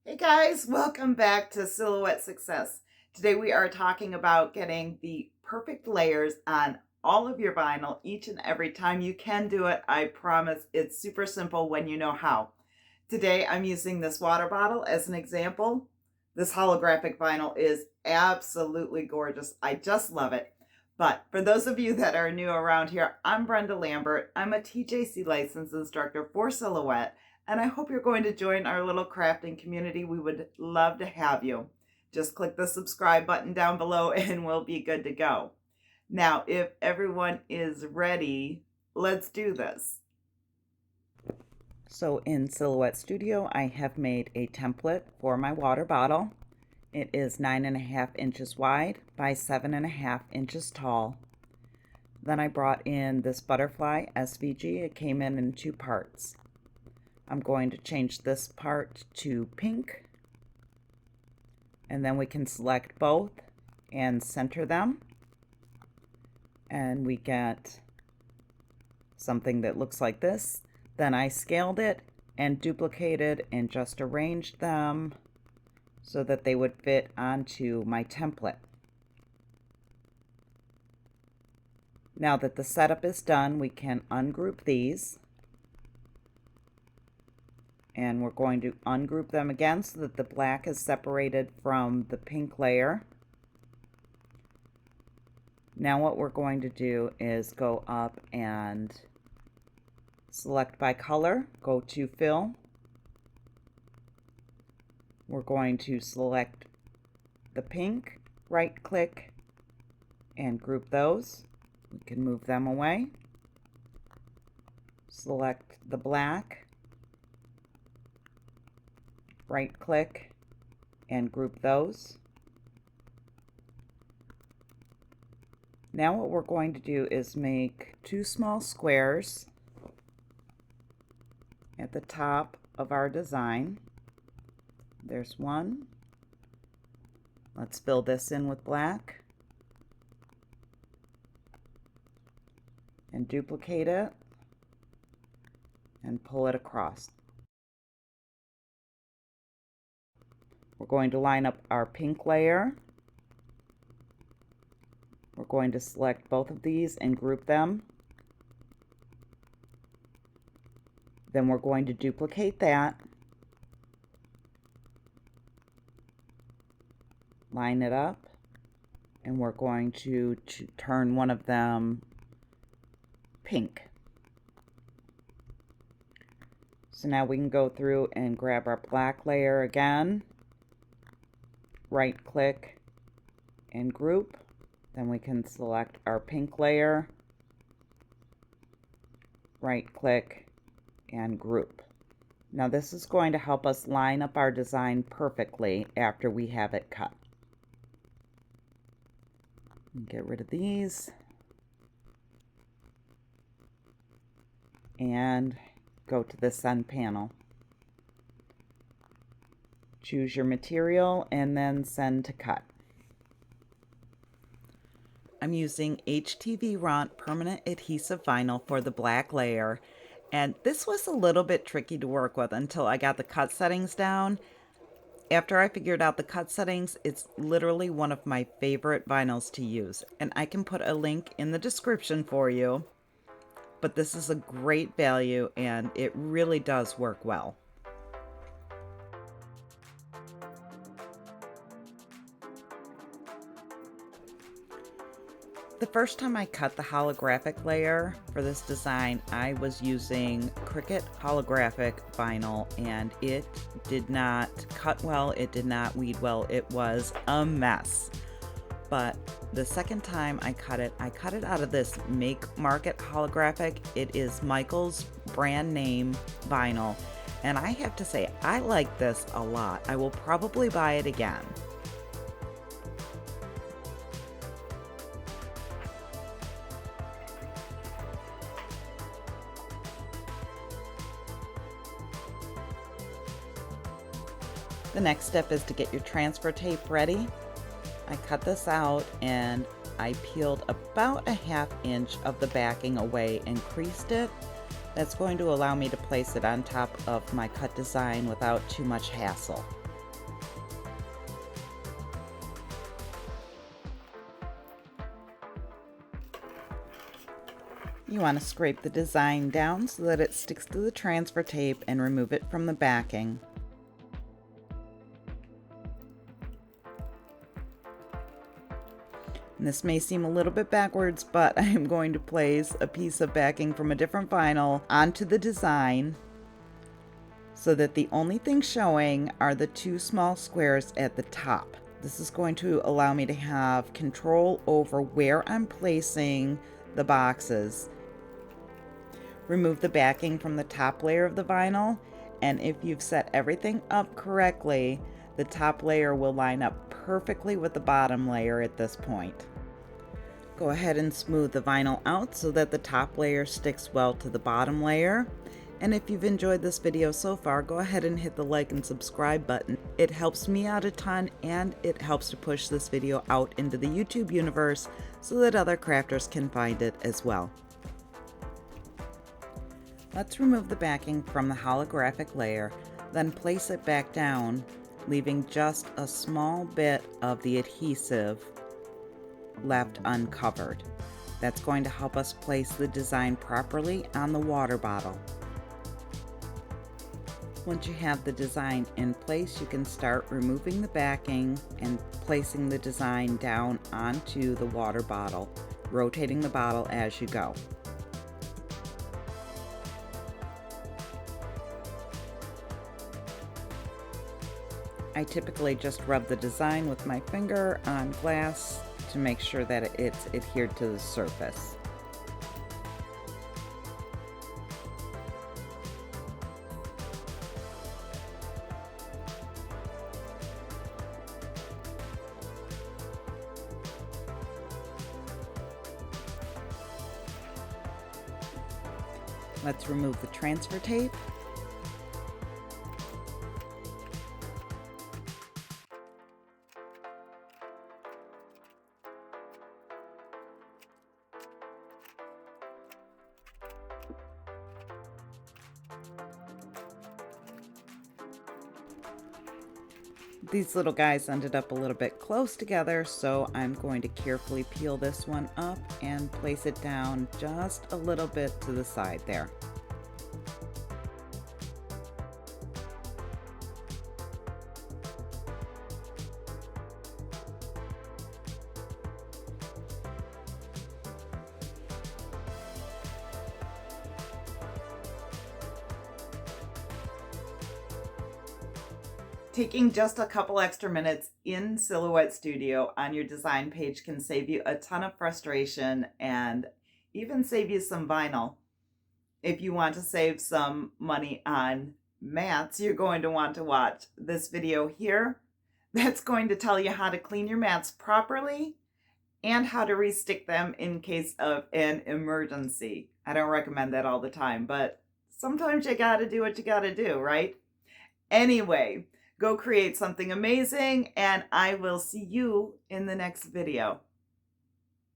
Hey guys, welcome back to Silhouette Success. Today we are talking about getting the perfect layers on all of your vinyl each and every time. You can do it, I promise. It's super simple when you know how. Today I'm using this water bottle as an example. This holographic vinyl is absolutely gorgeous. I just love it. But for those of you that are new around here, I'm Brenda Lambert. I'm a TJC licensed instructor for Silhouette, and I hope you're going to join our little crafting community. We would love to have you. Just click the subscribe button down below and we'll be good to go. Now, if everyone is ready, let's do this. So in Silhouette Studio, I have made a template for my water bottle. It is 9.5 inches wide by 7.5 inches tall. Then I brought in this butterfly SVG. It came in 2 parts. I'm going to change this part to pink, and then we can select both and center them, and we get something that looks like this. Then I scaled it and duplicated and just arranged them so that they would fit onto my template. Now that the setup is done, we can ungroup these. And we're going to ungroup them again so that the black is separated from the pink layer. Now what we're going to do is go up and select by color, go to fill. We're going to select the pink, right click, and group those. We can move them away. Select the black, right click, and group those. Now what we're going to do is make 2 small squares at the top of our design. There's one. Let's fill this in with black and duplicate it and pull it across. We're going to line up our pink layer. We're going to select both of these and group them. Then we're going to duplicate that, line it up, and we're going to turn one of them pink. So now we can go through and grab our black layer again, right click and group. Then we can select our pink layer, right click and group. Now this is going to help us line up our design perfectly after we have it cut. Get rid of these and go to the send panel. Choose your material and then send to cut. I'm using HTV Ront permanent adhesive vinyl for the black layer, and this was a little bit tricky to work with until I got the cut settings down. After I figured out the cut settings, it's literally one of my favorite vinyls to use, and I can put a link in the description for you. But this is a great value and it really does work well. The first time I cut the holographic layer for this design, I was using Cricut holographic vinyl, and it did not cut well, it did not weed well, it was a mess. But the second time I cut it out of this Make Market holographic. It is Michael's brand name vinyl, and I have to say I like this a lot. I will probably buy it again. The next step is to get your transfer tape ready. I cut this out and I peeled about a ½ inch of the backing away and creased it. That's going to allow me to place it on top of my cut design without too much hassle. You want to scrape the design down so that it sticks to the transfer tape and remove it from the backing. And this may seem a little bit backwards, but I am going to place a piece of backing from a different vinyl onto the design so that the only thing showing are the two small squares at the top. This is going to allow me to have control over where I'm placing the boxes. Remove the backing from the top layer of the vinyl, and if you've set everything up correctly, the top layer will line up perfectly with the bottom layer at this point. Go ahead and smooth the vinyl out so that the top layer sticks well to the bottom layer. And if you've enjoyed this video so far, go ahead and hit the like and subscribe button. It helps me out a ton, and it helps to push this video out into the YouTube universe so that other crafters can find it as well. Let's remove the backing from the holographic layer, then place it back down, leaving just a small bit of the adhesive left uncovered. That's going to help us place the design properly on the water bottle. Once you have the design in place, you can start removing the backing and placing the design down onto the water bottle, rotating the bottle as you go. I typically just rub the design with my finger on glass to make sure that it's adhered to the surface. Let's remove the transfer tape. These little guys ended up a little bit close together, so I'm going to carefully peel this one up and place it down just a little bit to the side there. Taking just a couple extra minutes in Silhouette Studio on your design page can save you a ton of frustration and even save you some vinyl. If you want to save some money on mats, you're going to want to watch this video here. That's going to tell you how to clean your mats properly and how to restick them in case of an emergency. I don't recommend that all the time, but sometimes you gotta do what you gotta do, right? Anyway, go create something amazing, and I will see you in the next video.